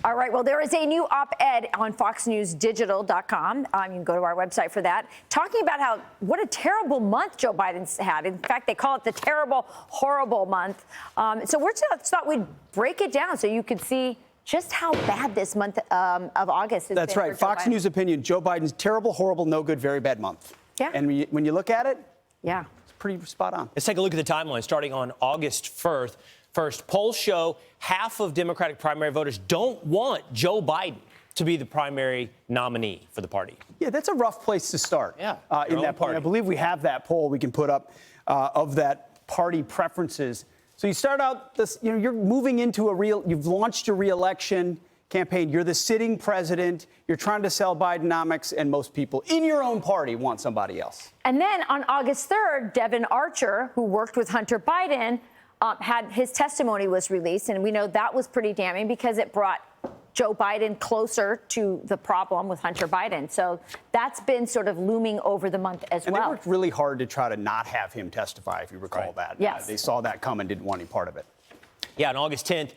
All right. Well, there is a new op-ed on foxnewsdigital.com. You can go to our website for that, talking about what a terrible month Joe Biden's had. In fact, they call it the terrible, horrible month. So we just thought we'd break it down so you could see just how bad this month of August is. That's right. Fox News opinion, Joe Biden's terrible, horrible, no good, very bad month. Yeah. And when you look at it, yeah, it's pretty spot on. Let's take a look at the timeline starting on August 1st. First, polls show half of Democratic primary voters don't want Joe Biden to be the primary nominee for the party. Yeah, that's a rough place to start. Yeah, in that party. I believe we have that poll we can put up of that party preferences. So you start out this, you're moving into you've launched your re-election campaign. You're the sitting president. You're trying to sell Bidenomics, and most people in your own party want somebody else. And then on August 3rd, Devin Archer, who worked with Hunter Biden, had his testimony was released, and we know that was pretty damning because it brought Joe Biden closer to the problem with Hunter Biden. So that's been sort of looming over the month as well. And they worked really hard to try to not have him testify, if you recall that. Yes. They saw that come and didn't want any part of it. Yeah, on August 10th,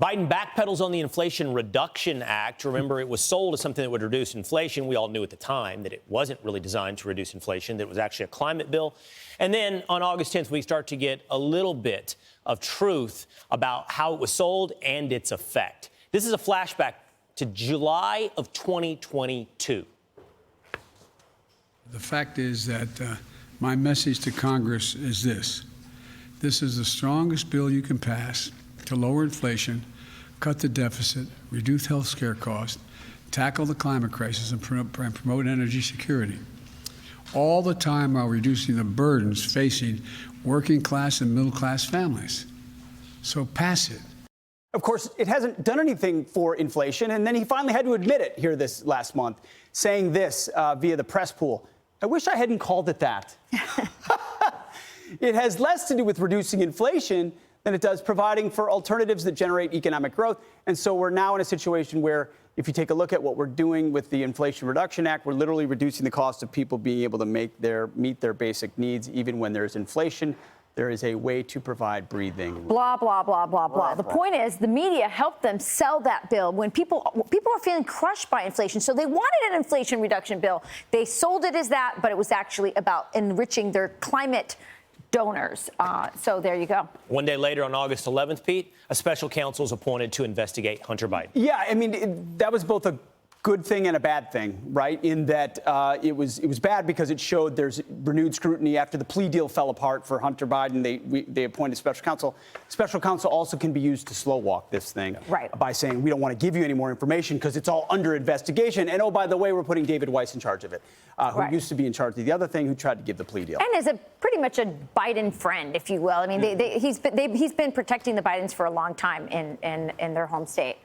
Biden backpedals on the Inflation Reduction Act. Remember, it was sold as something that would reduce inflation. We all knew at the time that it wasn't really designed to reduce inflation, that it was actually a climate bill. And then on August 10th, we start to get a little bit of truth about how it was sold and its effect. This is a flashback to July of 2022. The fact is that my message to Congress is this. This is the strongest bill you can pass to lower inflation, cut the deficit, reduce health care costs, tackle the climate crisis, and promote energy security. All the time while reducing the burdens facing working class and middle class families. So pass it. Of course, it hasn't done anything for inflation, and then he finally had to admit it here this last month, saying this via the press pool. I wish I hadn't called it that. It has less to do with reducing inflation than it does providing for alternatives that generate economic growth. And so we're now in a situation where, if you take a look at what we're doing with the Inflation Reduction Act, we're literally reducing the cost of people being able to meet their basic needs, even when there's inflation. There is a way to provide breathing. Blah, blah, blah, blah, blah. The point is, the media helped them sell that bill when people are feeling crushed by inflation. So they wanted an inflation reduction bill. They sold it as that, but it was actually about enriching their climate donors. So there you go. One day later, on August 11th, Pete, a special counsel is appointed to investigate Hunter Biden. Yeah, I mean, that was both a good thing and a bad thing, right? In that it was bad because it showed there's renewed scrutiny after the plea deal fell apart for Hunter Biden. They appointed special counsel. Special counsel also can be used to slow walk this thing, right, by saying we don't want to give you any more information because it's all under investigation. And oh, by the way, we're putting David Weiss in charge of it, who used to be in charge of the other thing, who tried to give the plea deal. And is pretty much a Biden friend, if you will. I mean, he's been protecting the Bidens for a long time in their home state.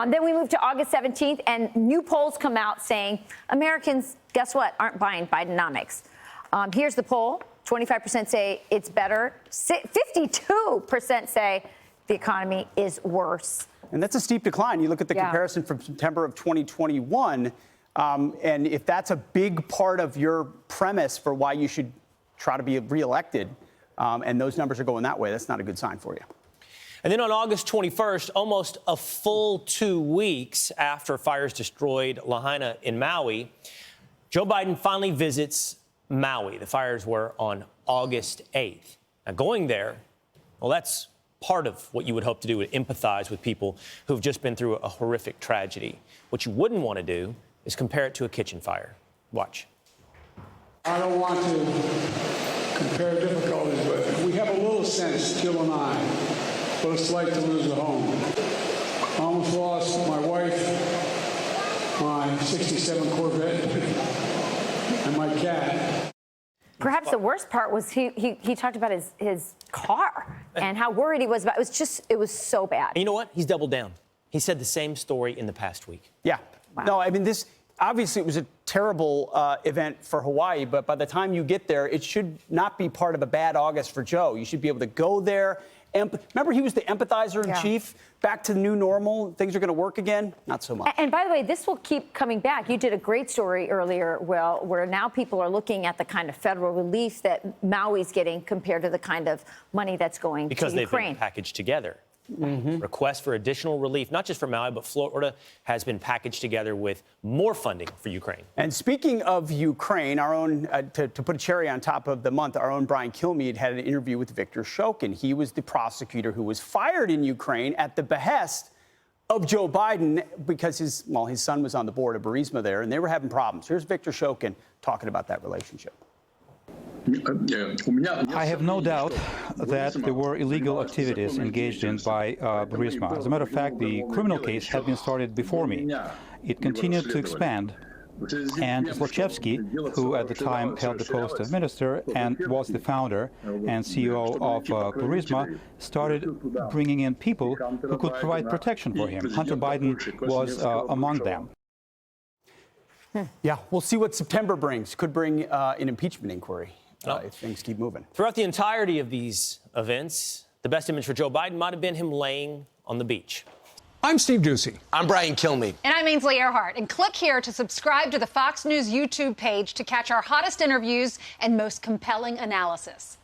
Then we move to August 17th, and new polls come out saying Americans, guess what, aren't buying Bidenomics. Here's the poll. 25% say it's better. 52% say the economy is worse. And that's a steep decline. You look at the comparison from September of 2021, and if that's a big part of your premise for why you should try to be reelected, and those numbers are going that way, that's not a good sign for you. And then on August 21st, almost a full 2 weeks after fires destroyed Lahaina in Maui, Joe Biden finally visits Maui. The fires were on August 8th. Now, going there, well, that's part of what you would hope to do, to empathize with people who've just been through a horrific tragedy. What you wouldn't want to do is compare it to a kitchen fire. Watch. I don't want to compare difficulties, but we have a little sense, Jill and I, what it's like to lose a home. I almost lost my wife, my 67 Corvette, and my cat. Perhaps the worst part was he talked about his car and how worried he was about it. It was so bad. And you know what? He's doubled down. He said the same story in the past week. Yeah. Wow. No, I mean, obviously it was a terrible event for Hawaii, but by the time you get there, it should not be part of a bad August for Joe. You should be able to go there. Remember, he was the empathizer in chief. Back to the new normal. Things are going to work again. Not so much. And by the way, this will keep coming back. You did a great story earlier, Will, where now people are looking at the kind of federal relief that Maui's getting compared to the kind of money that's going to Ukraine. Because they've been packaged together. Requests for additional relief, not just for Maui, but Florida has been packaged together with more funding for Ukraine. And speaking of Ukraine, our own, to put a cherry on top of the month, our own Brian Kilmeade had an interview with Victor Shokin. He was the prosecutor who was fired in Ukraine at the behest of Joe Biden because his son was on the board of Burisma there, and they were having problems. Here's Victor Shokin talking about that relationship. I have no doubt that there were illegal activities engaged in by Burisma. As a matter of fact, the criminal case had been started before me. It continued to expand, and Zlochevsky, who at the time held the post of minister and was the founder and CEO of Burisma, started bringing in people who could provide protection for him. Hunter Biden was among them. Yeah, we'll see what September brings. Could bring an impeachment inquiry. If things keep moving. Throughout the entirety of these events, the best image for Joe Biden might have been him laying on the beach. I'm Steve Ducey. I'm Brian Kilmeade. And I'm Ainsley Earhart. And click here to subscribe to the Fox News YouTube page to catch our hottest interviews and most compelling analysis.